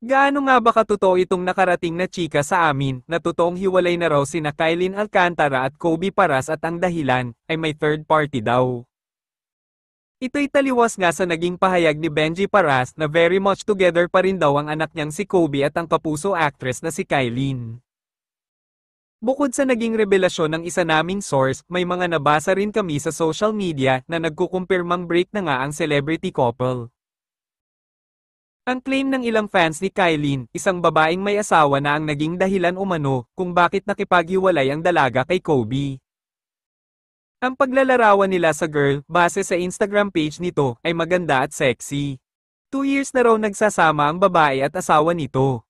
Gaano nga ba katotoo itong nakarating na chika sa amin na totoong hiwalay na raw sina Kylin Alcantara at Kobe Paras at ang dahilan ay may third party daw? Ito'y taliwas nga sa naging pahayag ni Benji Paras na very much together pa rin daw ang anak niyang si Kobe at ang kapuso actress na si Kylin. Bukod sa naging revelasyon ng isa naming source, may mga nabasa rin kami sa social media na nagkukumpirmang break na nga ang celebrity couple. Ang claim ng ilang fans ni Kylin, isang babaeng may asawa na ang naging dahilan umano kung bakit nakipaghiwalay ang dalaga kay Kobe. Ang paglalarawan nila sa girl, base sa Instagram page nito, ay maganda at sexy. 2 years na raw nagsasama ang babae at asawa nito.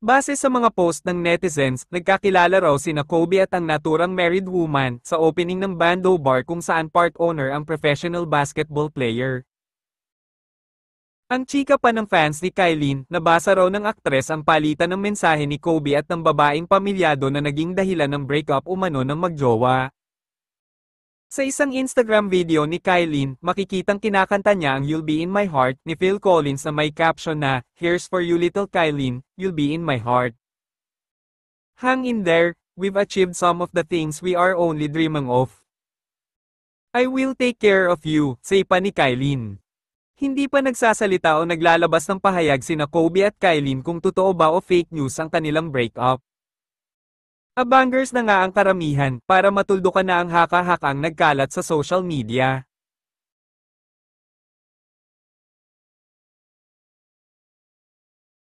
Base sa mga post ng netizens, nagkakilala raw sina Kobe at ang naturang married woman sa opening ng Bando Bar kung saan part owner ang professional basketball player. Ang chika pa ng fans ni Kylin, nabasa raw ng aktres ang palitan ng mensahe ni Kobe at ng babaeng pamilyado na naging dahilan ng breakup umano ng magjowa. Sa isang Instagram video ni Kylin, makikitang kinakanta niya ang You'll Be In My Heart ni Phil Collins na may caption na, "Here's for you little Kylin, you'll be in my heart. Hang in there, we've achieved some of the things we are only dreaming of. I will take care of you," say pa ni Kylin. Hindi pa nagsasalita o naglalabas ng pahayag sina Kobe at Kylin kung totoo ba o fake news ang kanilang breakup. Abangers na nga ang karamihan para matuldukan na ang haka-hakang nagkalat sa social media.